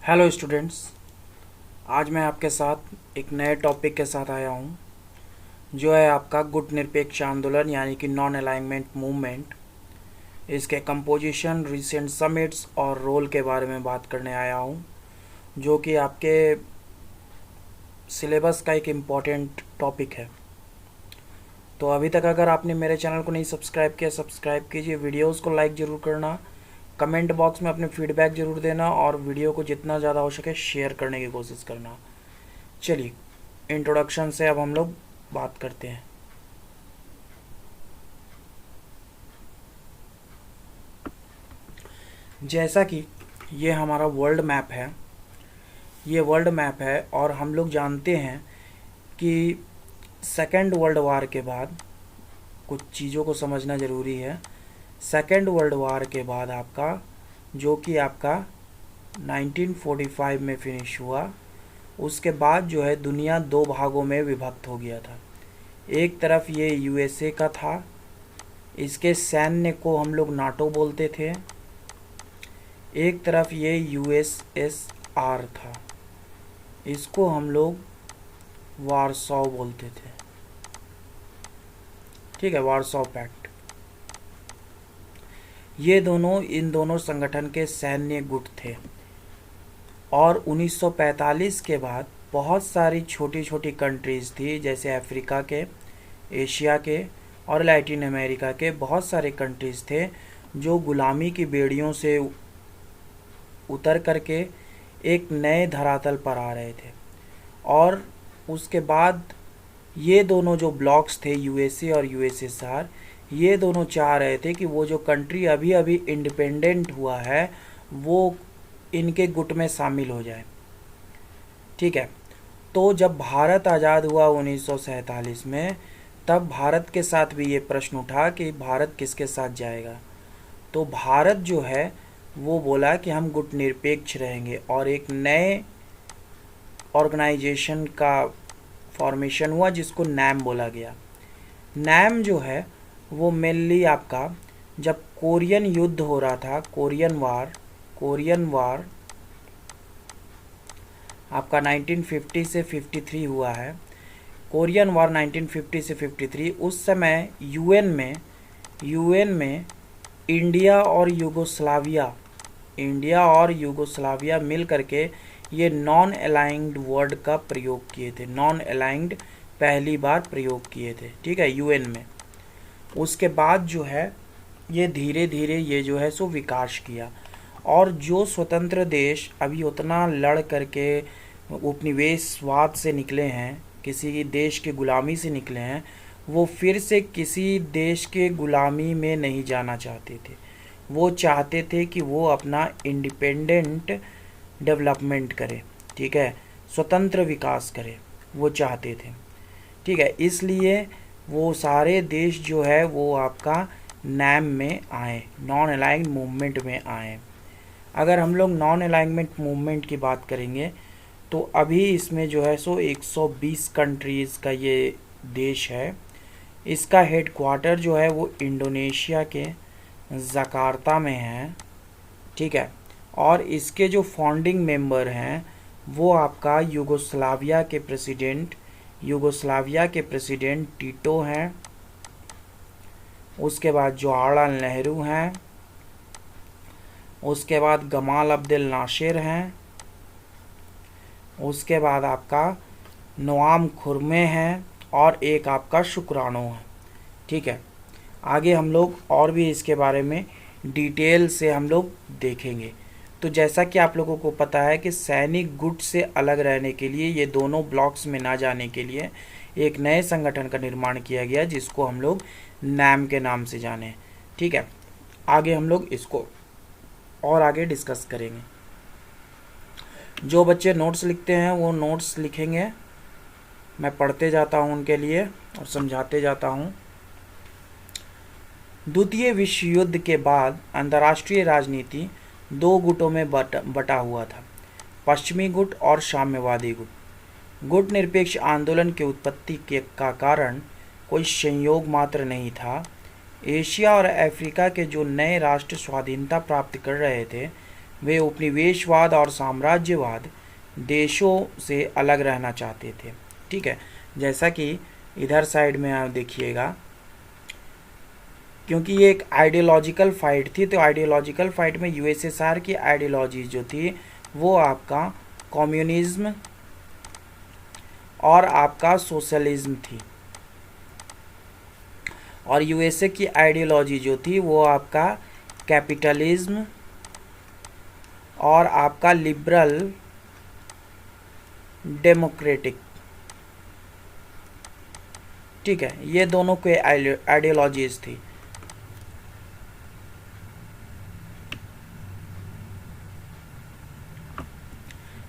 Hello students. आज मैं आपके साथ एक नए टॉपिक के साथ आया हूँ जो है आपका गुट निरपेक्ष आंदोलन यानी कि नॉन अलाइनमेंट मूवमेंट। इसके कंपोजिशन, रिसेंट समिट्स और रोल के बारे में बात करने आया हूँ, जो कि आपके सिलेबस का एक इम्पॉर्टेंट टॉपिक है। तो अभी तक अगर आपने मेरे चैनल को नहीं सब्सक्राइब किया, सब्सक्राइब कीजिए। वीडियोज़ को लाइक ज़रूर करना, कमेंट बॉक्स में अपने फीडबैक ज़रूर देना और वीडियो को जितना ज़्यादा हो सके शेयर करने की कोशिश करना। चलिए, इंट्रोडक्शन से अब हम लोग बात करते हैं। जैसा कि ये हमारा वर्ल्ड मैप है, ये वर्ल्ड मैप है और हम लोग जानते हैं कि सेकेंड वर्ल्ड वार के बाद कुछ चीज़ों को समझना ज़रूरी है। सेकेंड वर्ल्ड वार के बाद आपका जो कि आपका 1945 में फिनिश हुआ, उसके बाद जो है दुनिया दो भागों में विभक्त हो गया था। एक तरफ ये यूएसए का था, इसके सैन्य को हम लोग नाटो बोलते थे। एक तरफ ये यूएसएसआर था, इसको हम लोग वारसॉ बोलते थे। ठीक है, वारसॉ पैक्ट। ये दोनों इन दोनों संगठन के सैन्य गुट थे और 1945 के बाद बहुत सारी छोटी छोटी कंट्रीज़ थी, जैसे अफ्रीका के, एशिया के और लैटिन अमेरिका के बहुत सारे कंट्रीज़ थे जो गुलामी की बेड़ियों से उतर करके एक नए धरातल पर आ रहे थे। और उसके बाद ये दोनों जो ब्लॉक्स थे, यूएसए और यूएसएसआर, ये दोनों चाह रहे थे कि वो जो कंट्री अभी अभी इंडिपेंडेंट हुआ है वो इनके गुट में शामिल हो जाए। ठीक है, तो जब भारत आज़ाद हुआ 1947 में, तब भारत के साथ भी ये प्रश्न उठा कि भारत किसके साथ जाएगा। तो भारत जो है वो बोला कि हम गुट निरपेक्ष रहेंगे और एक नए ऑर्गेनाइजेशन का फॉर्मेशन हुआ जिसको नैम बोला गया। नैम जो है वो मेनली आपका जब कोरियन युद्ध हो रहा था, कोरियन वार आपका 1950 से 53 हुआ है। कोरियन वार 1950 से 53, उस समय यूएन में इंडिया और यूगोस्लाविया मिल करके ये नॉन अलाइंड वर्ड का प्रयोग किए थे। नॉन अलाइंड पहली बार प्रयोग किए थे, ठीक है, यूएन में। उसके बाद जो है ये धीरे धीरे ये जो है सो विकास किया और जो स्वतंत्र देश अभी उतना लड़ करके उपनिवेशवाद से निकले हैं, किसी देश की गुलामी से निकले हैं, वो फिर से किसी देश के गुलामी में नहीं जाना चाहते थे। वो चाहते थे कि वो अपना इंडिपेंडेंट डेवलपमेंट करे, ठीक है, स्वतंत्र विकास करे, वो चाहते थे। ठीक है, इसलिए वो सारे देश जो है वो आपका नैम में आए, नॉन अलाइंड मूवमेंट में आए। अगर हम लोग नॉन अलाइनमेंट मूवमेंट की बात करेंगे तो अभी इसमें जो है सो 120 कंट्रीज़ का ये देश है। इसका हेडक्वार्टर जो है वो इंडोनेशिया के जकार्ता में है। ठीक है, और इसके जो फाउंडिंग मेंबर हैं वो आपका यूगोस्लाविया के प्रेसिडेंट टीटो हैं, उसके बाद जवाहरलाल नेहरू हैं, उसके बाद गमाल अब्देल नासिर हैं, उसके बाद आपका नोआम खुरमे हैं और एक आपका शुक्रानो है। ठीक है, आगे हम लोग और भी इसके बारे में डिटेल से हम लोग देखेंगे। तो जैसा कि आप लोगों को पता है कि सैनिक गुट से अलग रहने के लिए, ये दोनों ब्लॉक्स में ना जाने के लिए एक नए संगठन का निर्माण किया गया जिसको हम लोग नैम के नाम से जाने। ठीक है, आगे हम लोग इसको और आगे डिस्कस करेंगे। जो बच्चे नोट्स लिखते हैं वो नोट्स लिखेंगे, मैं पढ़ते जाता हूँ उनके लिए और समझाते जाता हूँ। द्वितीय विश्व युद्ध के बाद अंतर्राष्ट्रीय राजनीति दो गुटों में बटा हुआ था, पश्चिमी गुट और साम्यवादी गुट। गुट निरपेक्ष आंदोलन की उत्पत्ति का कारण कोई संयोग मात्र नहीं था। एशिया और अफ्रीका के जो नए राष्ट्र स्वाधीनता प्राप्त कर रहे थे वे उपनिवेशवाद और साम्राज्यवाद देशों से अलग रहना चाहते थे। ठीक है, जैसा कि इधर साइड में आप देखिएगा, क्योंकि ये एक आइडियोलॉजिकल फाइट थी, तो आइडियोलॉजिकल फाइट में यूएसएसआर की आइडियोलॉजी जो थी वो आपका कम्युनिज्म और आपका सोशलिज्म थी, और यूएसए की आइडियोलॉजी जो थी वो आपका कैपिटलिज्म और आपका लिबरल डेमोक्रेटिक। ठीक है, ये दोनों के आइडियोलॉजीज थी।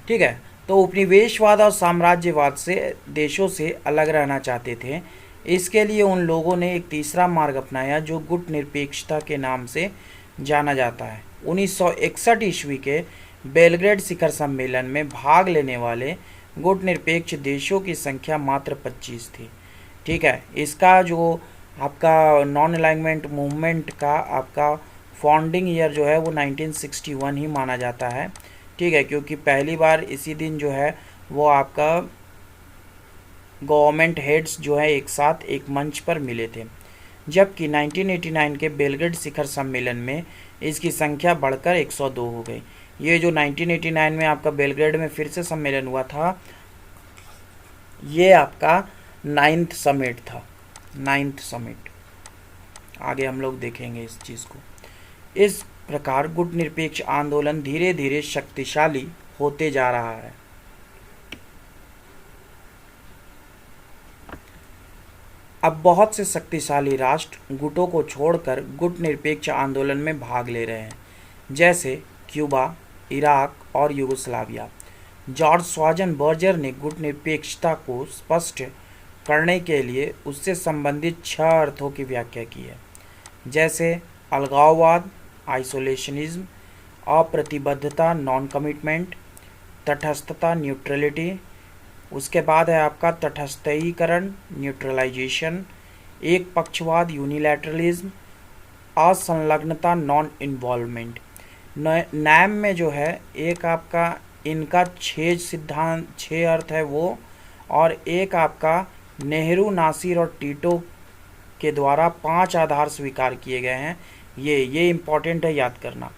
ठीक है, तो उपनिवेशवाद और साम्राज्यवाद से देशों से अलग रहना चाहते थे। इसके लिए उन लोगों ने एक तीसरा मार्ग अपनाया जो गुट निरपेक्षता के नाम से जाना जाता है। 1961 ईस्वी के बेलग्रेड शिखर सम्मेलन में भाग लेने वाले गुट निरपेक्ष देशों की संख्या मात्र 25 थी। ठीक है, इसका जो आपका नॉन अलाइनमेंट मूवमेंट का आपका फाउंडिंग ईयर जो है वो 1961 ही माना जाता है। ठीक है, क्योंकि पहली बार इसी दिन जो है वो आपका गवर्नमेंट हेड्स जो है एक साथ एक मंच पर मिले थे, जबकि 1989 के बेलग्रेड शिखर सम्मेलन में इसकी संख्या बढ़कर 102 हो गई। ये जो 1989 में आपका बेलग्रेड में फिर से सम्मेलन हुआ था, ये आपका 9th समिट था, 9th समिट। आगे हम लोग देखेंगे इस चीज़ को। इस प्रकार गुट निरपेक्ष आंदोलन धीरे धीरे शक्तिशाली होते जा रहा है। अब बहुत से शक्तिशाली राष्ट्र गुटों को छोड़कर गुट निरपेक्ष आंदोलन में भाग ले रहे हैं, जैसे क्यूबा, इराक और यूगोस्लाविया। जॉर्ज स्वाजन बर्जर ने गुट निरपेक्षता को स्पष्ट करने के लिए उससे संबंधित 6 अर्थों की व्याख्या की है, जैसे अलगाववाद, आइसोलेशनिज्म, अप्रतिबद्धता, नॉन कमिटमेंट, तटस्थता, न्यूट्रलिटी। उसके बाद है आपका तटस्थीकरण, न्यूट्रलाइजेशन, एक पक्षवाद, यूनिलैटरलिज्म, असंलग्नता, नॉन इन्वॉल्वमेंट। नैम में जो है एक आपका इनका 6 सिद्धांत, 6 अर्थ है वो, और एक आपका नेहरू, नासिर और टीटो के द्वारा 5 आधार स्वीकार किए गए हैं। ये इम्पॉर्टेंट है, याद करना।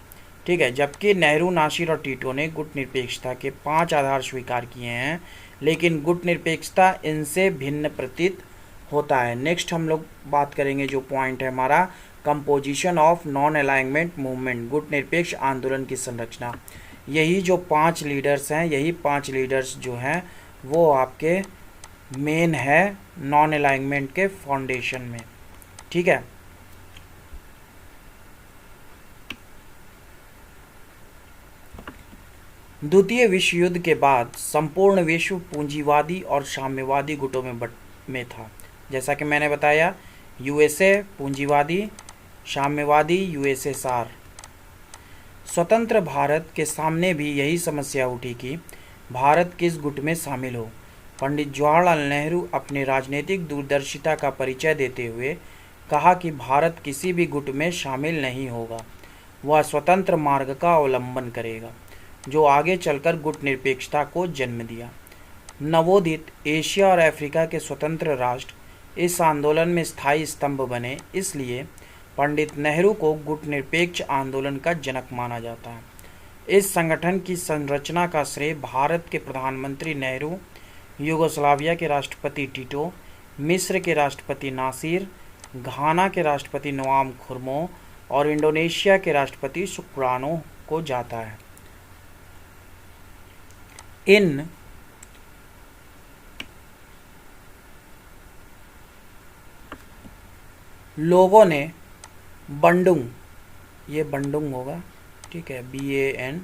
ठीक है, जबकि नेहरू, नासिर और टीटो ने गुट निरपेक्षता के 5 आधार स्वीकार किए हैं, लेकिन गुट निरपेक्षता इनसे भिन्न प्रतीत होता है। नेक्स्ट हम लोग बात करेंगे, जो पॉइंट है हमारा composition of non alignment movement, गुट निरपेक्ष आंदोलन की संरचना। यही जो 5 लीडर्स हैं, यही 5 लीडर्स जो हैं वो आपके मेन है नॉन अलाइनमेंट के फाउंडेशन में। ठीक है, द्वितीय विश्व युद्ध के बाद संपूर्ण विश्व पूंजीवादी और साम्यवादी गुटों में था। जैसा कि मैंने बताया, यूएसए पूंजीवादी, साम्यवादी यूएसएसआर। स्वतंत्र भारत के सामने भी यही समस्या उठी कि भारत किस गुट में शामिल हो। पंडित जवाहरलाल नेहरू अपने राजनीतिक दूरदर्शिता का परिचय देते हुए कहा कि भारत किसी भी गुट में शामिल नहीं होगा, वह स्वतंत्र मार्ग का अवलंबन करेगा, जो आगे चलकर गुट निरपेक्षता को जन्म दिया। नवोदित एशिया और अफ्रीका के स्वतंत्र राष्ट्र इस आंदोलन में स्थायी स्तंभ बने, इसलिए पंडित नेहरू को गुट निरपेक्ष आंदोलन का जनक माना जाता है। इस संगठन की संरचना का श्रेय भारत के प्रधानमंत्री नेहरू, यूगोस्लाविया के राष्ट्रपति टीटो, मिस्र के राष्ट्रपति नासिर, घाना के राष्ट्रपति नवाम खुरमो और इंडोनेशिया के राष्ट्रपति सुकरानो को जाता है। इन लोगों ने बंडुंग, ये बंडुंग होगा, ठीक है, BANDUNG,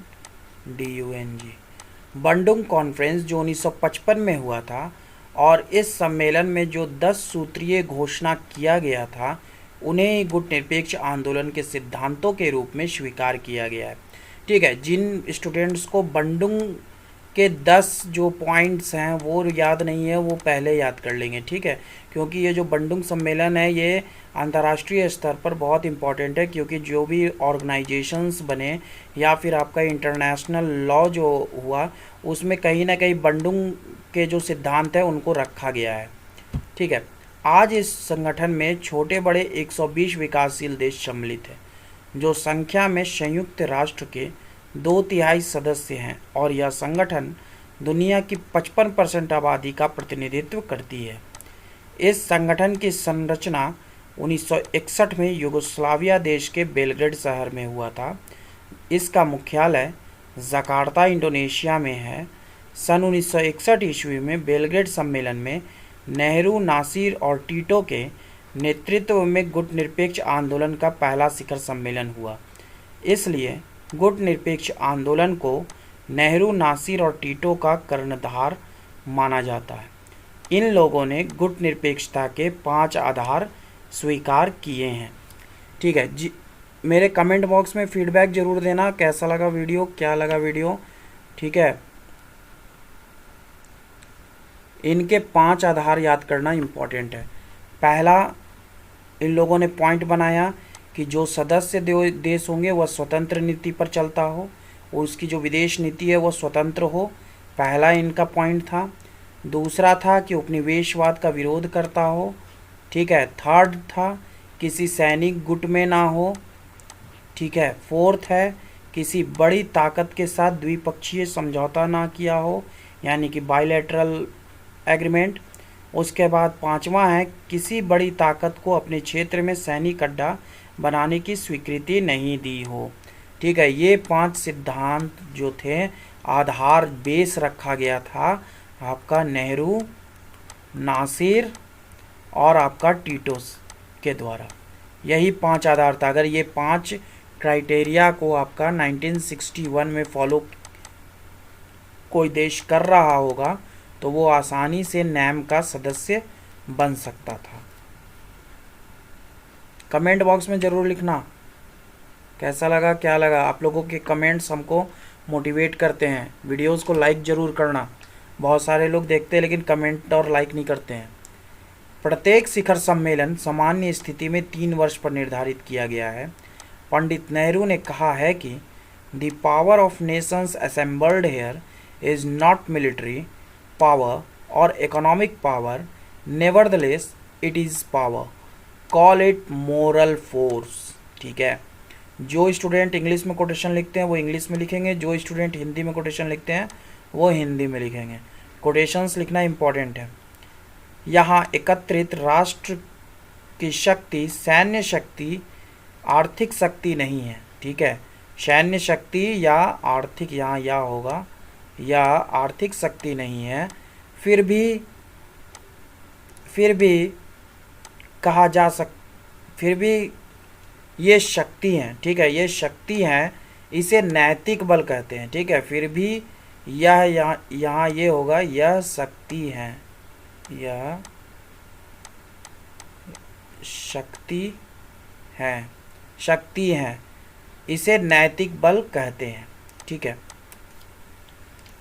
बंडुंग कॉन्फ्रेंस जो 1955 में हुआ था, और इस सम्मेलन में जो 10 सूत्रीय घोषणा किया गया था उन्हें गुट निरपेक्ष आंदोलन के सिद्धांतों के रूप में स्वीकार किया गया है। ठीक है, जिन स्टूडेंट्स को बंडुंग के 10 जो पॉइंट्स हैं वो याद नहीं है, वो पहले याद कर लेंगे, ठीक है। क्योंकि ये जो बंडुंग सम्मेलन है ये अंतर्राष्ट्रीय स्तर पर बहुत इम्पॉर्टेंट है, क्योंकि जो भी ऑर्गेनाइजेशंस बने या फिर आपका इंटरनेशनल लॉ जो हुआ उसमें कहीं ना कहीं बंडुंग के जो सिद्धांत है उनको रखा गया है, ठीक है। आज इस संगठन में छोटे बड़े 120 विकासशील देश सम्मिलित हैं, जो संख्या में संयुक्त राष्ट्र के 2/3 सदस्य हैं, और यह संगठन दुनिया की 55% आबादी का प्रतिनिधित्व करती है। इस संगठन की संरचना 1961 में यूगोस्लाविया देश के बेलग्रेड शहर में हुआ था। इसका मुख्यालय जकार्ता इंडोनेशिया में है। सन 1961 ईस्वी में बेलग्रेड सम्मेलन में नेहरू, नासिर और टीटो के नेतृत्व में गुटनिरपेक्ष आंदोलन का पहला शिखर सम्मेलन हुआ। इसलिए गुटनिरपेक्ष आंदोलन को नेहरू, नासिर और टीटो का कर्णधार माना जाता है। इन लोगों ने गुटनिरपेक्षता के 5 आधार स्वीकार किए हैं, ठीक है जी। मेरे कमेंट बॉक्स में फीडबैक ज़रूर देना, कैसा लगा वीडियो, क्या लगा वीडियो, ठीक है। इनके 5 आधार याद करना इम्पॉर्टेंट है। पहला, इन लोगों ने पॉइंट बनाया कि जो सदस्य देश होंगे वह स्वतंत्र नीति पर चलता हो, और उसकी जो विदेश नीति है वह स्वतंत्र हो, पहला इनका पॉइंट था। दूसरा था कि उपनिवेशवाद का विरोध करता हो, ठीक है। थर्ड था किसी सैनिक गुट में ना हो, ठीक है। फोर्थ है किसी बड़ी ताकत के साथ द्विपक्षीय समझौता ना किया हो, यानी कि बायलैटरल एग्रीमेंट। उसके बाद 5वां है किसी बड़ी ताकत को अपने क्षेत्र में सैनिक अड्डा बनाने की स्वीकृति नहीं दी हो, ठीक है। ये 5 सिद्धांत जो थे, आधार बेस रखा गया था आपका नेहरू, नासिर और आपका टीटोस के द्वारा। यही 5 आधार था। अगर ये 5 क्राइटेरिया को आपका 1961 में फॉलो कोई देश कर रहा होगा तो वो आसानी से नैम का सदस्य बन सकता था। कमेंट बॉक्स में ज़रूर लिखना कैसा लगा, क्या लगा। आप लोगों के कमेंट्स हमको मोटिवेट करते हैं। वीडियोस को लाइक ज़रूर करना। बहुत सारे लोग देखते हैं लेकिन कमेंट और लाइक नहीं करते हैं। प्रत्येक शिखर सम्मेलन सामान्य स्थिति में 3 वर्ष पर निर्धारित किया गया है। पंडित नेहरू ने कहा है कि the power of nations assembled here is not military power और economic power, nevertheless it is power, call it moral force, ठीक है। जो स्टूडेंट इंग्लिश में कोटेशन लिखते हैं वो इंग्लिश में लिखेंगे, जो स्टूडेंट हिंदी में कोटेशन लिखते हैं वो हिंदी में लिखेंगे। कोटेशंस लिखना इम्पॉर्टेंट है। यहाँ एकत्रित राष्ट्र की शक्ति सैन्य शक्ति, आर्थिक शक्ति नहीं है, ठीक है। सैन्य शक्ति या आर्थिक, यहाँ या होगा, या आर्थिक शक्ति नहीं है। फिर भी कहा जा फिर भी ये शक्ति हैं, ठीक है। ये शक्ति हैं, इसे नैतिक बल कहते हैं, ठीक है। फिर भी यह यहाँ ये होगा, यह शक्ति है, यह शक्ति है, इसे नैतिक बल कहते हैं, ठीक है।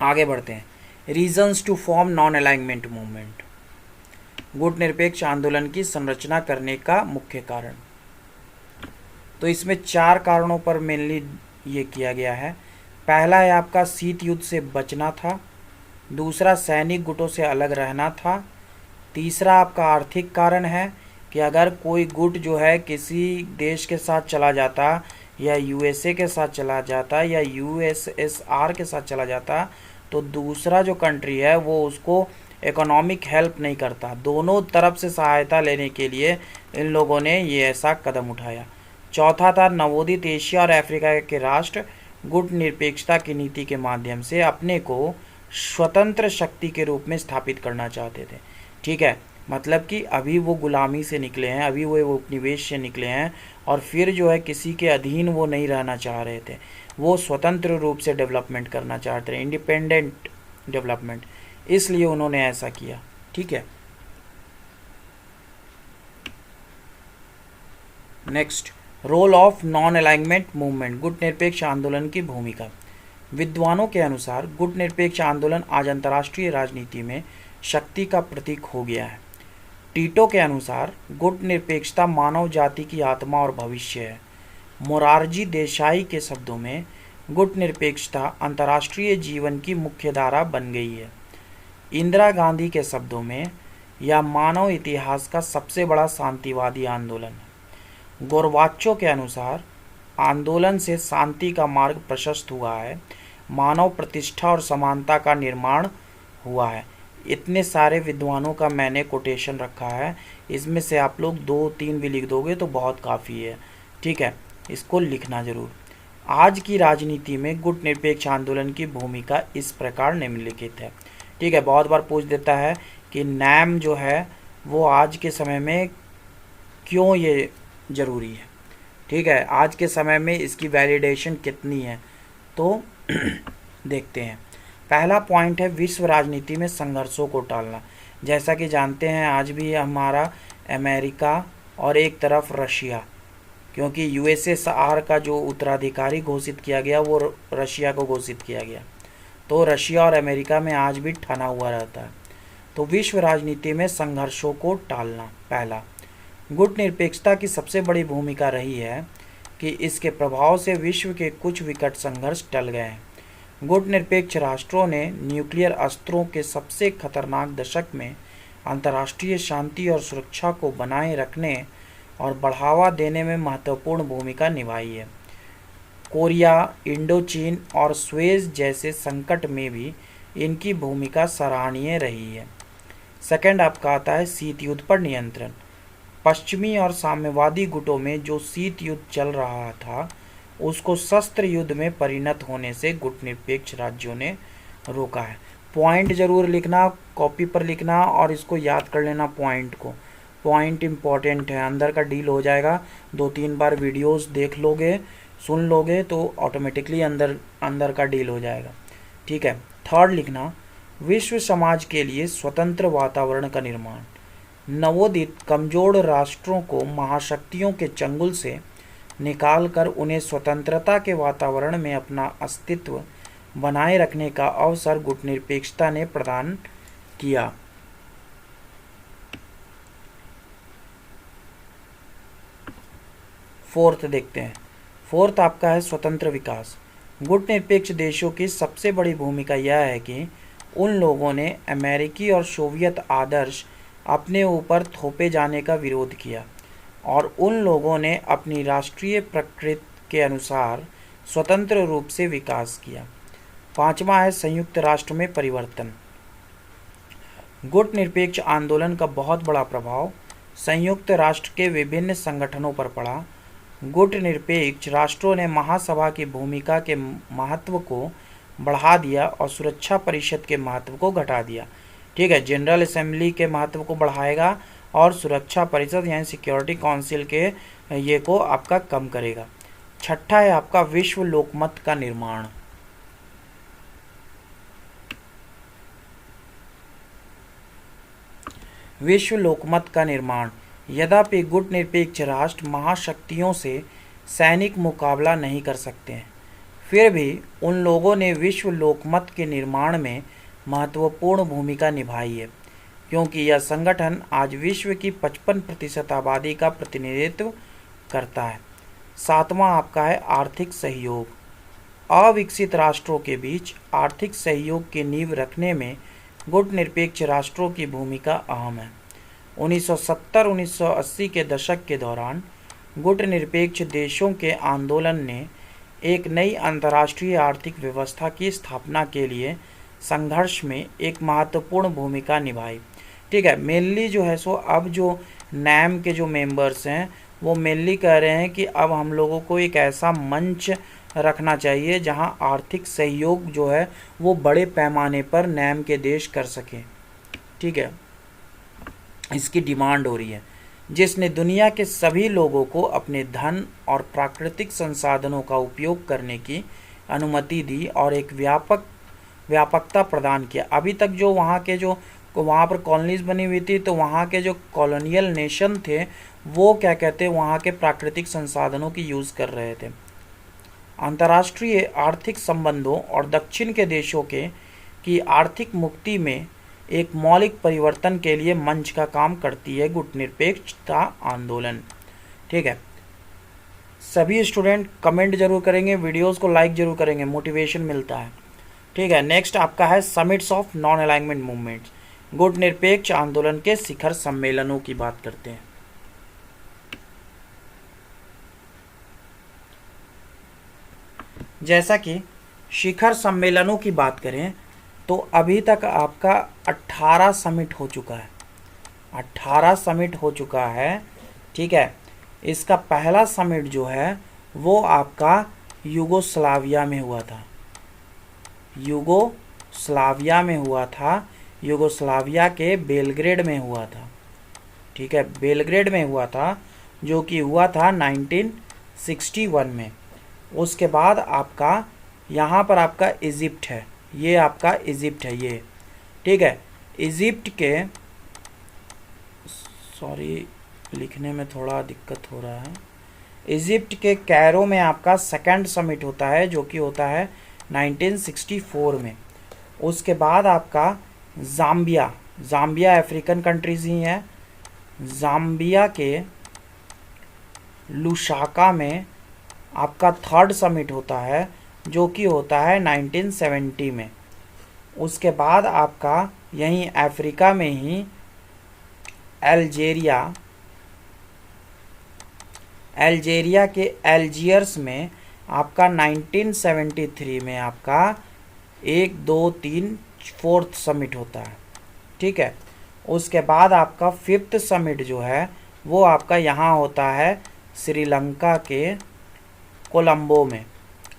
आगे बढ़ते हैं। Reasons to form non alignment movement, गुटनिरपेक्ष आंदोलन की संरचना करने का मुख्य कारण। तो इसमें 4 कारणों पर मेनली ये किया गया है। पहला है आपका शीत युद्ध से बचना था। दूसरा सैनिक गुटों से अलग रहना था। तीसरा आपका आर्थिक कारण है कि अगर कोई गुट जो है किसी देश के साथ चला जाता, या यूएसए के साथ चला जाता, या यूएसएसआर के साथ चला जाता, तो दूसरा जो कंट्री है वो उसको इकोनॉमिक हेल्प नहीं करता। दोनों तरफ से सहायता लेने के लिए इन लोगों ने ये ऐसा कदम उठाया। चौथा था नवोदित एशिया और अफ्रीका के राष्ट्र गुटनिरपेक्षता की नीति के माध्यम से अपने को स्वतंत्र शक्ति के रूप में स्थापित करना चाहते थे, ठीक है। मतलब कि अभी वो गुलामी से निकले हैं, अभी वो उपनिवेश से निकले हैं, और फिर जो है किसी के अधीन वो नहीं रहना चाह रहे थे। वो स्वतंत्र रूप से डेवलपमेंट करना चाहते थे, इंडिपेंडेंट डेवलपमेंट, इसलिए उन्होंने ऐसा किया, ठीक है। Next, role of non alignment movement, गुटनिरपेक्ष आंदोलन की भूमिका। विद्वानों के अनुसार गुटनिरपेक्ष आंदोलन आज अंतर्राष्ट्रीय राजनीति में शक्ति का प्रतीक हो गया है। टीटो के अनुसार गुटनिरपेक्षता मानव जाति की आत्मा और भविष्य है। मोरारजी देसाई के शब्दों में गुटनिरपेक्षता अंतर्राष्ट्रीय जीवन की मुख्यधारा बन गई है। इंदिरा गांधी के शब्दों में यह मानव इतिहास का सबसे बड़ा शांतिवादी आंदोलन है। गोरबाचोव के अनुसार आंदोलन से शांति का मार्ग प्रशस्त हुआ है, मानव प्रतिष्ठा और समानता का निर्माण हुआ है। इतने सारे विद्वानों का मैंने कोटेशन रखा है, इसमें से आप लोग 2-3 भी लिख दोगे तो बहुत काफ़ी है। ठीक है, इसको लिखना जरूर। आज की राजनीति में गुटनिरपेक्ष आंदोलन की भूमिका इस प्रकार निम्नलिखित है। ठीक है, बहुत बार पूछ देता है कि नैम जो है वो आज के समय में क्यों ये ज़रूरी है। ठीक है, आज के समय में इसकी वैलिडेशन कितनी है तो देखते हैं। पहला पॉइंट है विश्व राजनीति में संघर्षों को टालना। जैसा कि जानते हैं आज भी हमारा अमेरिका और एक तरफ रशिया, क्योंकि यूएसएसआर का जो उत्तराधिकारी घोषित किया गया वो रशिया को घोषित किया गया, तो रशिया और अमेरिका में आज भी ठना हुआ रहता है। तो विश्व राजनीति में संघर्षों को टालना पहला। गुटनिरपेक्षता की सबसे बड़ी भूमिका रही है कि इसके प्रभाव से विश्व के कुछ विकट संघर्ष टल गए हैं। गुटनिरपेक्ष राष्ट्रों ने न्यूक्लियर अस्त्रों के सबसे खतरनाक दशक में अंतर्राष्ट्रीय शांति और सुरक्षा को बनाए रखने और बढ़ावा देने में महत्वपूर्ण भूमिका निभाई है। कोरिया, इंडोचीन और स्वेज जैसे संकट में भी इनकी भूमिका सराहनीय रही है। सेकंड आपका आता है शीत युद्ध पर नियंत्रण। पश्चिमी और साम्यवादी गुटों में जो शीत युद्ध चल रहा था उसको शस्त्र युद्ध में परिणत होने से गुटनिरपेक्ष राज्यों ने रोका है। पॉइंट जरूर लिखना, कॉपी पर लिखना और इसको याद कर लेना पॉइंट को। पॉइंट इम्पॉर्टेंट है, अंदर का डील हो जाएगा। 2-3 बार वीडियोस देख लोगे, सुन लोगे तो ऑटोमेटिकली अंदर का डील हो जाएगा। ठीक है, थर्ड लिखना विश्व समाज के लिए स्वतंत्र वातावरण का निर्माण। नवोदित कमजोर राष्ट्रों को महाशक्तियों के चंगुल से निकालकर उन्हें स्वतंत्रता के वातावरण में अपना अस्तित्व बनाए रखने का अवसर गुटनिरपेक्षता ने प्रदान किया। फोर्थ देखते हैं। फोर्थ आपका है स्वतंत्र विकास। गुटनिरपेक्ष देशों की सबसे बड़ी भूमिका यह है कि उन लोगों ने अमेरिकी और सोवियत आदर्श अपने ऊपर थोपे जाने का विरोध किया और उन लोगों ने अपनी राष्ट्रीय प्रकृति के अनुसार स्वतंत्र रूप से विकास किया। पांचवा है संयुक्त राष्ट्र में परिवर्तन। गुटनिरपेक्ष आंदोलन का बहुत बड़ा प्रभाव संयुक्त राष्ट्र के विभिन्न संगठनों पर पड़ा। गुटनिरपेक्ष राष्ट्रों ने महासभा की भूमिका के महत्व को बढ़ा दिया और सुरक्षा परिषद के महत्व को घटा दिया। ठीक है, जनरल असेंबली के महत्व को बढ़ाएगा और सुरक्षा परिषद यानी सिक्योरिटी काउंसिल के ये को आपका कम करेगा। छठा है आपका विश्व लोकमत का निर्माण। विश्व लोकमत का निर्माण। यद्यपि गुटनिरपेक्ष राष्ट्र महाशक्तियों से सैनिक मुकाबला नहीं कर सकते हैं, फिर भी उन लोगों ने विश्व लोकमत के निर्माण में महत्वपूर्ण भूमिका निभाई है, क्योंकि यह संगठन आज विश्व की 55% आबादी का प्रतिनिधित्व करता है। सातवां आपका है आर्थिक सहयोग। अविकसित राष्ट्रों के बीच आर्थिक सहयोग की नींव रखने में गुटनिरपेक्ष राष्ट्रों की भूमिका अहम है। 1970-1980 के दशक के दौरान गुटनिरपेक्ष देशों के आंदोलन ने एक नई अंतर्राष्ट्रीय आर्थिक व्यवस्था की स्थापना के लिए संघर्ष में एक महत्वपूर्ण भूमिका निभाई। ठीक है, मेनली जो है सो अब जो नैम के जो मेंबर्स हैं वो मेनली कह रहे हैं कि अब हम लोगों को एक ऐसा मंच रखना चाहिए जहां आर्थिक सहयोग जो है वो बड़े पैमाने पर नैम के देश कर सकें। ठीक है, इसकी डिमांड हो रही है, जिसने दुनिया के सभी लोगों को अपने धन और प्राकृतिक संसाधनों का उपयोग करने की अनुमति दी और एक व्यापकता प्रदान किया। अभी तक जो वहाँ पर कॉलोनीज बनी हुई थी, तो वहाँ के जो कॉलोनियल नेशन थे वो क्या कहते हैं, वहाँ के प्राकृतिक संसाधनों की यूज़ कर रहे थे। अंतर्राष्ट्रीय आर्थिक संबंधों और दक्षिण के देशों के की आर्थिक मुक्ति में एक मौलिक परिवर्तन के लिए मंच का काम करती है गुटनिरपेक्षता आंदोलन। ठीक है, सभी स्टूडेंट कमेंट जरूर करेंगे, वीडियोस को लाइक जरूर करेंगे, मोटिवेशन मिलता है। ठीक है, नेक्स्ट आपका है summits of non alignment movements, गुटनिरपेक्ष आंदोलन के शिखर सम्मेलनों की बात करते हैं। जैसा कि शिखर सम्मेलनों की बात करें तो अभी तक आपका 18 समिट हो चुका है, 18 समिट हो चुका है। ठीक है, इसका पहला समिट जो है वो आपका यूगोस्लाविया में हुआ था, यूगोस्लाविया में हुआ था, यूगोस्लाविया के बेलग्रेड में हुआ था। ठीक है, बेलग्रेड में हुआ था, जो कि हुआ था 1961 में। उसके बाद आपका यहाँ पर आपका इजिप्ट है, ये आपका इजिप्ट है ये। ठीक है, इजिप्ट के, सॉरी लिखने में थोड़ा दिक्कत हो रहा है, इजिप्ट के कैरो में आपका सेकंड समिट होता है, जो कि होता है 1964 में। उसके बाद आपका ज़ाम्बिया, ज़ाम्बिया अफ्रीकन कंट्रीज़ ही है, ज़ाम्बिया के लुसाका में आपका थर्ड समिट होता है, जो कि होता है 1970 में। उसके बाद आपका यहीं अफ्रीका में ही अल्जीरिया के अल्जियर्स में आपका 1973 में आपका 1, 2, 3, 4th समिट होता है। ठीक है, उसके बाद आपका 5th समिट जो है वो आपका यहाँ होता है श्रीलंका के कोलंबो में,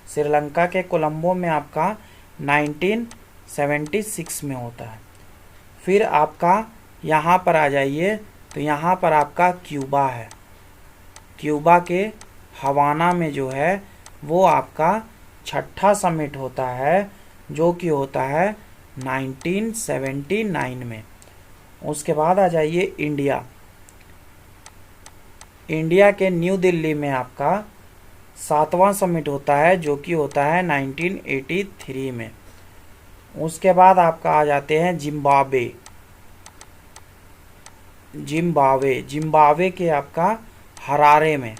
श्रीलंका के कोलंबो में आपका 1976 में होता है। फिर आपका यहाँ पर आ जाइए तो यहाँ पर आपका क्यूबा है, क्यूबा के हवाना में जो है वो आपका 6ठा समिट होता है, जो कि होता है 1979 में। उसके बाद आ जाइए इंडिया, इंडिया के न्यू दिल्ली में आपका 7वां समिट होता है, जो कि होता है 1983 में। उसके बाद आपका आ जाते हैं जिम्बाब्वे, जिम्बाब्वे के आपका हरारे में,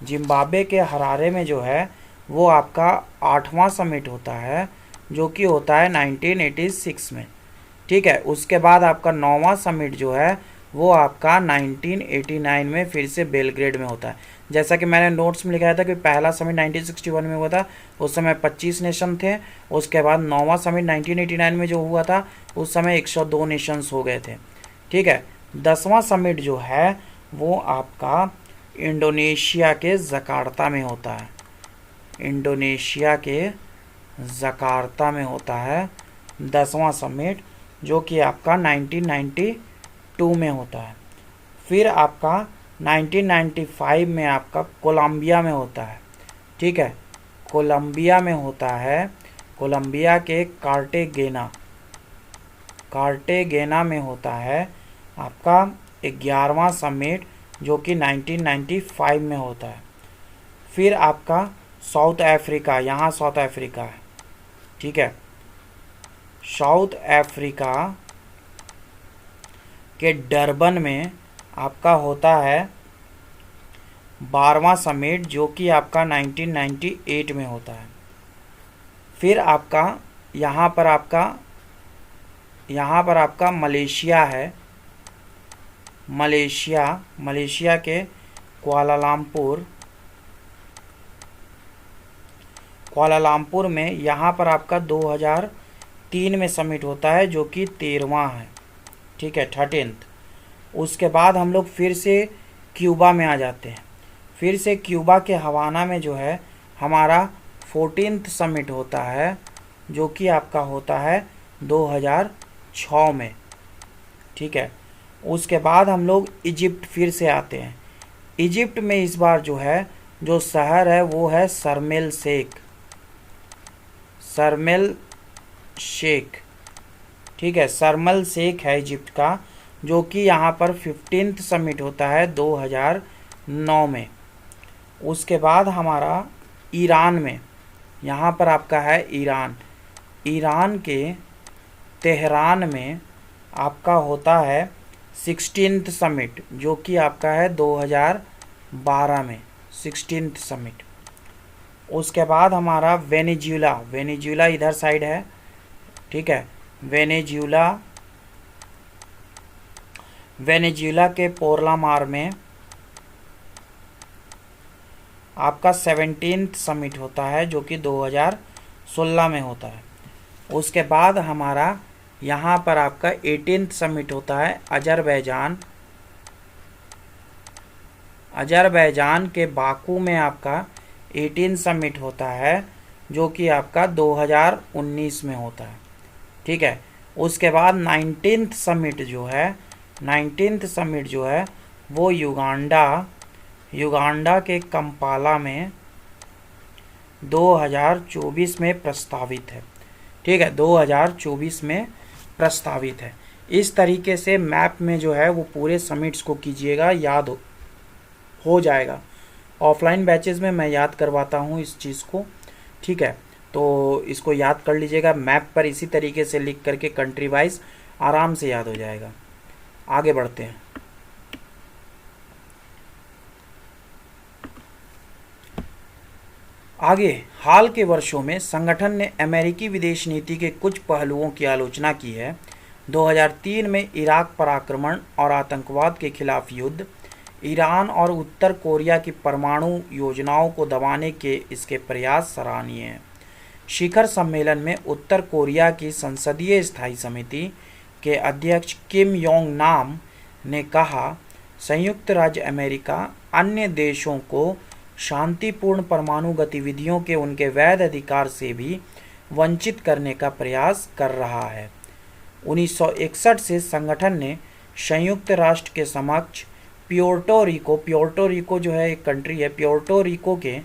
जिम्बाब्वे के हरारे में जो है वो आपका 8वां समिट होता है, जो कि होता है 1986 में। ठीक है, उसके बाद आपका 9वां समिट जो है वो आपका 1989 में फिर से बेलग्रेड में होता है। जैसा कि मैंने नोट्स में लिखाया था कि पहला समिट 1961 में हुआ था, उस समय 25 नेशन थे। उसके बाद 9वां समिट 1989 में जो हुआ था उस समय 102 नेशंस हो गए थे। ठीक है, 10वां समिट जो है वो आपका इंडोनेशिया के जकार्ता में होता है, इंडोनेशिया के जकार्ता में होता है 10वां समिट, जो कि आपका 1992 में होता है। फिर आपका 1995 में आपका कोलंबिया में होता है। ठीक है, कोलंबिया में होता है, कोलंबिया के कार्टेगेना में होता है आपका 11वां समिट, जो कि 1995 में होता है। फिर आपका साउथ अफ्रीका, यहाँ साउथ अफ्रीका है। ठीक है, साउथ अफ्रीका के डरबन में आपका होता है 12वां समिट, जो कि आपका 1998 में होता है। फिर आपका यहाँ पर आपका मलेशिया है, मलेशिया के कुआलालंपुर में यहाँ पर आपका 2003 में समिट होता है, जो कि 13वां है। ठीक है, 13th। उसके बाद हम लोग फिर से क्यूबा में आ जाते हैं। फिर से क्यूबा के हवाना में जो है हमारा 14th समिट होता है, जो कि आपका होता है 2006 में। ठीक है, उसके बाद हम लोग इजिप्ट फिर से आते हैं। इजिप्ट में इस बार जो है जो शहर है वो है शर्म शेख। ठीक है, शर्म शेख है इजिप्ट का, जो कि यहाँ पर 15th समिट होता है 2009 में। उसके बाद हमारा ईरान में, यहाँ पर आपका है ईरान, ईरान के तेहरान में आपका होता है 16th समिट, जो कि आपका है 2012 में 16th समिट। उसके बाद हमारा वेनेजुएला, वेनेजुएला इधर साइड है, ठीक है। वेनेजुएला, वेनेजुएला के पोर्लामार में आपका 17th समिट होता है, जो कि 2016 में होता है। उसके बाद हमारा यहाँ पर आपका 18th समिट होता है अजरबैजान, अजरबैजान के बाकू में आपका 18 समिट होता है, जो कि आपका 2019 में होता है, ठीक है। उसके बाद 19th समिट जो है, 19th समिट जो है वो युगांडा के कंपाला में 2024 में प्रस्तावित है, ठीक है, 2024 में प्रस्तावित है। इस तरीके से मैप में जो है वो पूरे समिट्स को कीजिएगा, याद हो जाएगा। ऑफलाइन बैचेस में मैं याद करवाता हूँ इस चीज़ को, ठीक है। तो इसको याद कर लीजिएगा, मैप पर इसी तरीके से लिख करके कंट्री वाइज आराम से याद हो जाएगा। आगे बढ़ते हैं। आगे हाल के वर्षों में संगठन ने अमेरिकी विदेश नीति के कुछ पहलुओं की आलोचना की है। 2003 में इराक पर आक्रमण और आतंकवाद के खिलाफ युद्ध, ईरान और उत्तर कोरिया की परमाणु योजनाओं को दबाने के इसके प्रयास सराहनीय हैं। शिखर सम्मेलन में उत्तर कोरिया की संसदीय स्थायी समिति के अध्यक्ष किम योंग नाम ने कहा, संयुक्त राज्य अमेरिका अन्य देशों को शांतिपूर्ण परमाणु गतिविधियों के उनके वैध अधिकार से भी वंचित करने का प्रयास कर रहा है। 1961 से संगठन ने संयुक्त राष्ट्र के समक्ष प्योर्टो रिको जो है एक कंट्री है, प्योर्टो रिको के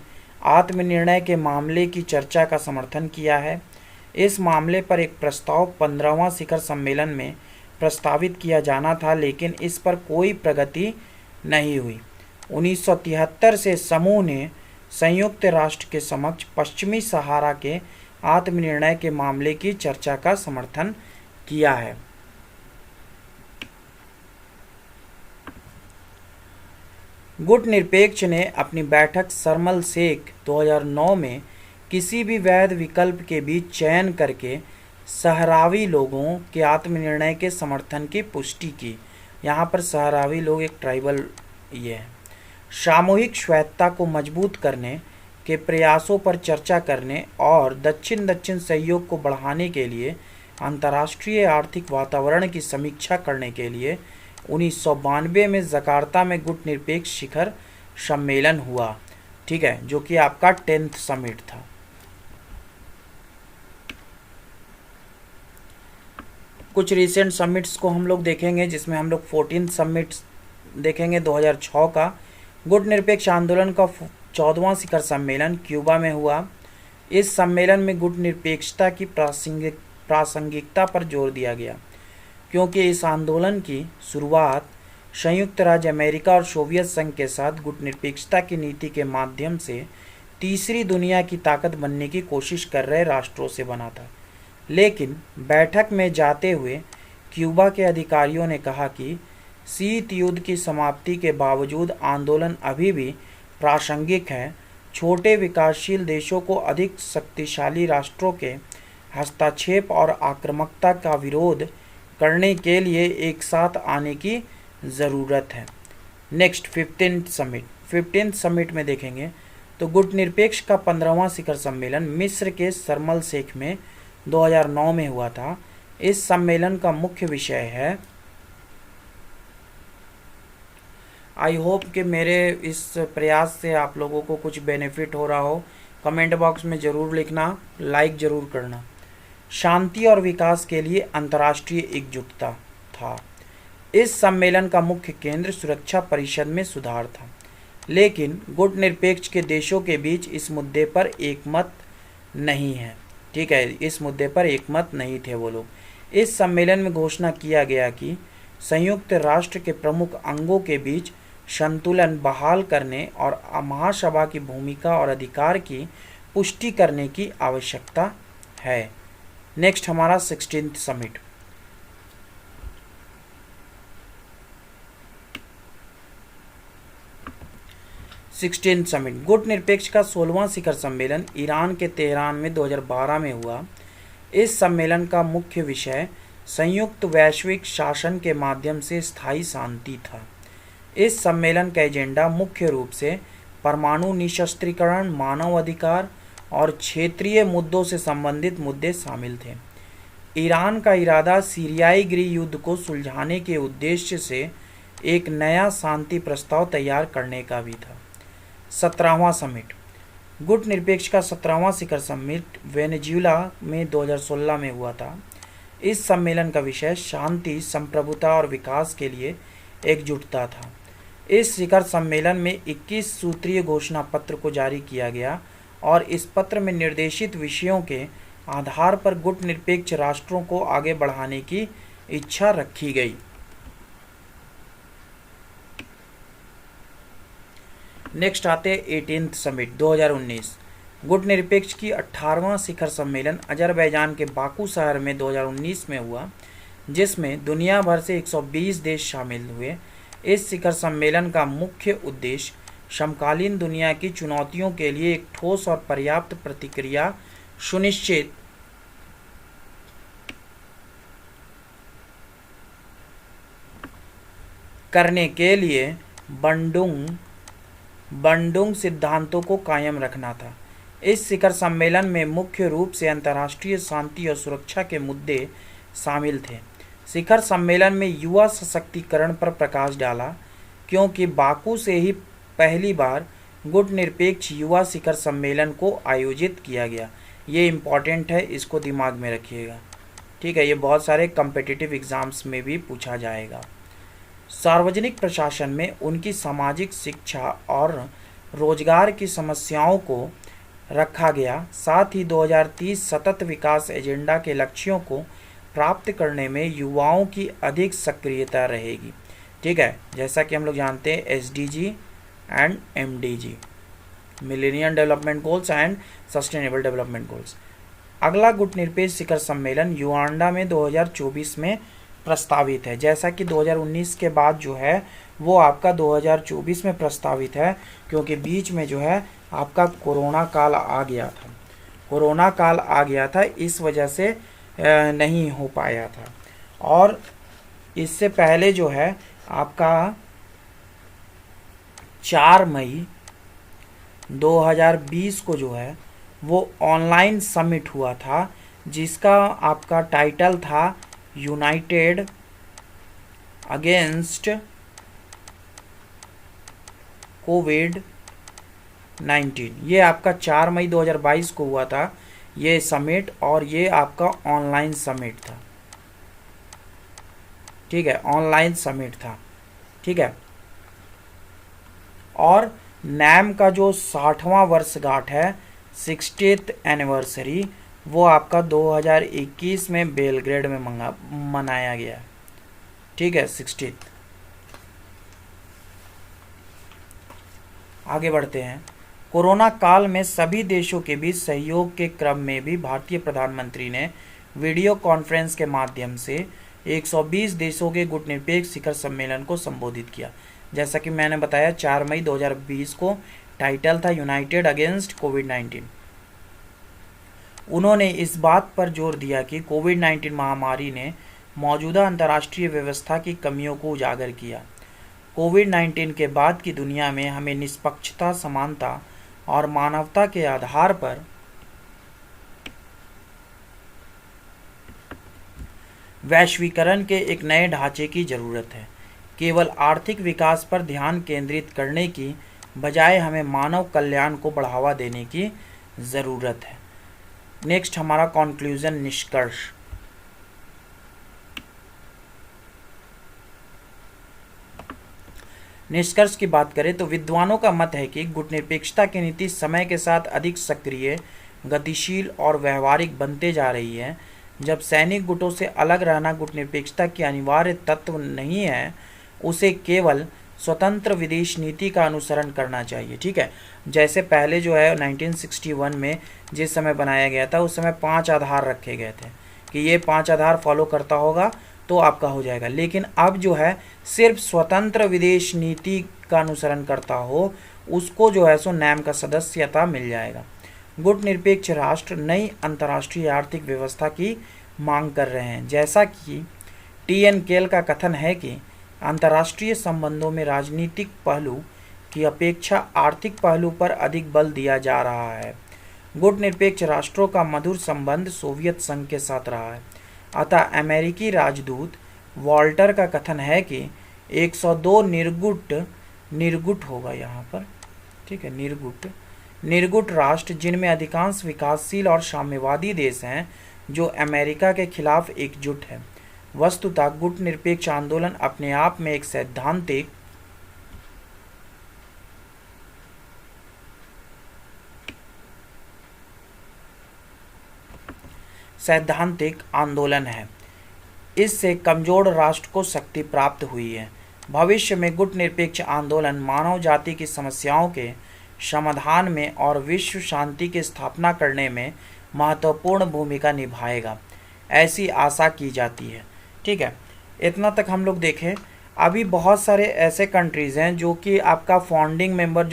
आत्मनिर्णय के मामले की चर्चा का समर्थन किया है। इस मामले पर एक प्रस्ताव 15वां शिखर सम्मेलन में प्रस्तावित किया जाना था, लेकिन इस पर कोई प्रगति नहीं हुई। 1973 से समूह ने संयुक्त राष्ट्र के समक्ष पश्चिमी सहारा के आत्मनिर्णय के मामले की चर्चा का समर्थन किया है। गुटनिरपेक्ष ने अपनी बैठक शर्म शेख 2009 में किसी भी वैध विकल्प के बीच चयन करके सहरावी लोगों के आत्मनिर्णय के समर्थन की पुष्टि की। यहाँ पर सहरावी लोग एक ट्राइबल ये है। सामूहिक स्वायत्तता को मजबूत करने के प्रयासों पर चर्चा करने और दक्षिण सहयोग को बढ़ाने के लिए अंतर्राष्ट्रीय आर्थिक वातावरण की समीक्षा करने के लिए 1992 में जकार्ता में गुटनिरपेक्ष शिखर सम्मेलन हुआ, ठीक है, जो कि आपका 10th समिट था। कुछ रिसेंट समिट्स को हम लोग देखेंगे, जिसमें हम लोग 14th समिट्स देखेंगे 2006 का। गुटनिरपेक्ष आंदोलन का 14वां शिखर सम्मेलन क्यूबा में हुआ। इस सम्मेलन में गुटनिरपेक्षता की प्रासंगिकता पर जोर दिया गया, क्योंकि इस आंदोलन की शुरुआत संयुक्त राज्य अमेरिका और सोवियत संघ के साथ गुटनिरपेक्षता की नीति के माध्यम से तीसरी दुनिया की ताकत बनने की कोशिश कर रहे राष्ट्रों से बना था। लेकिन बैठक में जाते हुए क्यूबा के अधिकारियों ने कहा कि शीत युद्ध की समाप्ति के बावजूद आंदोलन अभी भी प्रासंगिक है। छोटे विकासशील देशों को अधिक शक्तिशाली राष्ट्रों के हस्तक्षेप और आक्रामकता का विरोध करने के लिए एक साथ आने की ज़रूरत है। नेक्स्ट 15th समिट में देखेंगे तो गुटनिरपेक्ष का 15वां शिखर सम्मेलन मिस्र के शर्म शेख में 2009 में हुआ था। इस सम्मेलन का मुख्य विषय है, आई होप कि मेरे इस प्रयास से आप लोगों को कुछ बेनिफिट हो रहा हो। कमेंट बॉक्स में ज़रूर लिखना, लाइक ज़रूर करना। शांति और विकास के लिए अंतर्राष्ट्रीय एकजुटता था। इस सम्मेलन का मुख्य केंद्र सुरक्षा परिषद में सुधार था, लेकिन गुटनिरपेक्ष के देशों के बीच इस मुद्दे पर एकमत नहीं है, ठीक है, इस मुद्दे पर एकमत नहीं थे वो लोग। इस सम्मेलन में घोषणा किया गया कि संयुक्त राष्ट्र के प्रमुख अंगों के बीच संतुलन बहाल करने और महासभा की भूमिका और अधिकार की पुष्टि करने की आवश्यकता है। नेक्स्ट हमारा 16th समिट। 16th समिट गुट निरपेक्ष का 16वां शिखर सम्मेलन ईरान के तेहरान में 2012 में हुआ। इस सम्मेलन का मुख्य विषय संयुक्त वैश्विक शासन के माध्यम से स्थायी शांति था। इस सम्मेलन का एजेंडा मुख्य रूप से परमाणु निशस्त्रीकरण, मानव अधिकार और क्षेत्रीय मुद्दों से संबंधित मुद्दे शामिल थे। ईरान का इरादा सीरियाई गृह युद्ध को सुलझाने के उद्देश्य से एक नया शांति प्रस्ताव तैयार करने का भी था। 17वां समिट गुट निरपेक्ष का 17वां शिखर समिट वेनेजुएला में 2016 में हुआ था। इस सम्मेलन का विषय शांति, संप्रभुता और विकास के लिए एकजुटता था। इस शिखर सम्मेलन में 21 सूत्रीय घोषणा पत्र को जारी किया गया और इस पत्र में निर्देशित विषयों के आधार पर गुट निरपेक्ष राष्ट्रों को आगे बढ़ाने की इच्छा रखी गई। नेक्स्ट आते 18th समिट 2019। गुट निरपेक्ष की 18वां शिखर सम्मेलन अजरबैजान के बाकू शहर में 2019 में हुआ, जिसमें दुनिया भर से 120 देश शामिल हुए। इस शिखर सम्मेलन का मुख्य उद्देश्य समकालीन दुनिया की चुनौतियों के लिए एक ठोस और पर्याप्त प्रतिक्रिया सुनिश्चित करने के लिए बंडुंग सिद्धांतों को कायम रखना था। इस शिखर सम्मेलन में मुख्य रूप से अंतर्राष्ट्रीय शांति और सुरक्षा के मुद्दे शामिल थे। शिखर सम्मेलन में युवा सशक्तिकरण पर प्रकाश डाला, क्योंकि बाकू से ही पहली बार गुट निरपेक्ष युवा शिखर सम्मेलन को आयोजित किया गया। ये इम्पॉर्टेंट है, इसको दिमाग में रखिएगा। ठीक है, ये बहुत सारे कम्पिटिटिव एग्जाम्स में भी पूछा जाएगा। सार्वजनिक प्रशासन में उनकी सामाजिक शिक्षा और रोजगार की समस्याओं को रखा गया। साथ ही 2030 सतत विकास एजेंडा के लक्ष्यों को प्राप्त करने में युवाओं की अधिक सक्रियता रहेगी। ठीक है, जैसा कि हम लोग जानते हैं SDG and MDG, millennium development goals and sustainable development goals. अगला गुट निरपेक्ष शिखर सम्मेलन युगांडा में 2024 में प्रस्तावित है। जैसा कि 2019 के बाद जो है वो आपका 2024 में प्रस्तावित है, क्योंकि बीच में जो है आपका कोरोना काल आ गया था। इस वजह से नहीं हो पाया था। और इससे पहले जो है आपका 4 मई 2020 को जो है वो ऑनलाइन समिट हुआ था, जिसका आपका टाइटल था यूनाइटेड अगेंस्ट कोविड-19। ये आपका 4 मई 2022 को हुआ था ये समिट, और ये आपका ऑनलाइन समिट था। ठीक है, ऑनलाइन समिट था। ठीक है, और नैम का जो 60वां वर्षगांठ है, 60th एनिवर्सरी, वो आपका 2021 में बेलग्रेड में मनाया गया। ठीक है, 60th। आगे बढ़ते हैं। कोरोना काल में सभी देशों के बीच सहयोग के क्रम में भी भारतीय प्रधानमंत्री ने वीडियो कॉन्फ्रेंस के माध्यम से 120 देशों के गुट निरपेक्ष शिखर सम्मेलन को संबोधित किया। जैसा कि मैंने बताया 4 मई 2020 को टाइटल था यूनाइटेड अगेंस्ट कोविड-19। उन्होंने इस बात पर जोर दिया कि कोविड-19 महामारी ने मौजूदा अंतर्राष्ट्रीय व्यवस्था की कमियों को उजागर किया। कोविड-19 के बाद की दुनिया में हमें निष्पक्षता, समानता और मानवता के आधार पर वैश्वीकरण के एक नए ढांचे की जरूरत है। केवल आर्थिक विकास पर ध्यान केंद्रित करने की बजाय हमें मानव कल्याण को बढ़ावा देने की ज़रूरत है। नेक्स्ट हमारा कॉन्क्लूजन, निष्कर्ष। निष्कर्ष की बात करें तो विद्वानों का मत है कि गुटनिरपेक्षता की नीति समय के साथ अधिक सक्रिय, गतिशील और व्यवहारिक बनते जा रही है। जब सैनिक गुटों से अलग रहना गुटनिरपेक्षता की अनिवार्य तत्व नहीं है, उसे केवल स्वतंत्र विदेश नीति का अनुसरण करना चाहिए। ठीक है, जैसे पहले जो है 1961 में जिस समय बनाया गया था उस समय 5 आधार रखे गए थे कि ये 5 आधार फॉलो करता होगा तो आपका हो जाएगा, लेकिन अब जो है सिर्फ स्वतंत्र विदेश नीति का अनुसरण करता हो उसको जो है सो नैम का सदस्यता मिल जाएगा। गुटनिरपेक्ष राष्ट्र नई अंतर्राष्ट्रीय आर्थिक व्यवस्था की मांग कर रहे हैं। जैसा कि टी.एन. केल का कथन है कि अंतर्राष्ट्रीय संबंधों में राजनीतिक पहलू की अपेक्षा आर्थिक पहलू पर अधिक बल दिया जा रहा है। गुटनिरपेक्ष राष्ट्रों का मधुर संबंध सोवियत संघ के साथ रहा है। अतः अमेरिकी राजदूत वॉल्टर का कथन है कि 102 निर्गुट होगा यहाँ पर, ठीक है, निर्गुट राष्ट्र जिनमें अधिकांश विकासशील और साम्यवादी देश हैं जो अमेरिका के खिलाफ एकजुट है। वस्तुतः गुटनिरपेक्ष आंदोलन अपने आप में एक सैद्धांतिक आंदोलन है। इससे कमजोर राष्ट्र को शक्ति प्राप्त हुई है। भविष्य में गुटनिरपेक्ष आंदोलन मानव जाति की समस्याओं के समाधान में और विश्व शांति की स्थापना करने में महत्वपूर्ण भूमिका निभाएगा, ऐसी आशा की जाती है। ठीक है, इतना तक हम लोग देखें। अभी बहुत सारे ऐसे कंट्रीज़ हैं जो कि आपका फाउंडिंग मेंबर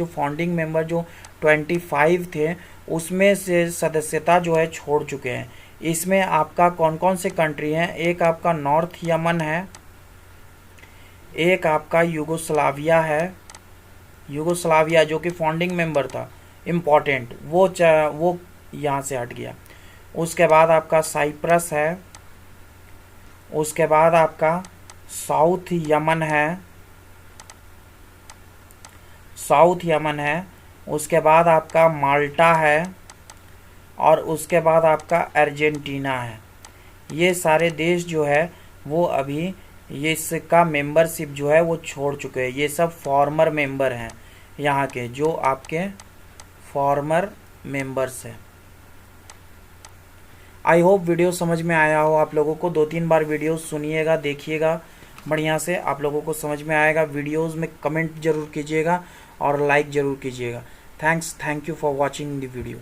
जो 25 थे उसमें से सदस्यता जो है छोड़ चुके हैं। इसमें आपका कौन कौन से कंट्री हैं? एक आपका नॉर्थ यमन है, एक आपका यूगोस्लाविया जो कि फाउंडिंग मेंबर था, इम्पॉर्टेंट, वो यहाँ से हट गया। उसके बाद आपका साइप्रस है, उसके बाद आपका साउथ यमन है, उसके बाद आपका माल्टा है और उसके बाद आपका अर्जेंटीना है। ये सारे देश जो है वो अभी ये इसका मेंबरशिप जो है वो छोड़ चुके हैं। ये सब फॉर्मर मेंबर हैं यहाँ के, जो आपके फॉर्मर मेंबर्स हैं। आई होप वीडियो समझ में आया हो आप लोगों को। 2-3 बार वीडियो सुनिएगा, देखिएगा, बढ़िया से आप लोगों को समझ में आएगा। वीडियोस में कमेंट जरूर कीजिएगा और लाइक ज़रूर कीजिएगा। Thank you for watching the video.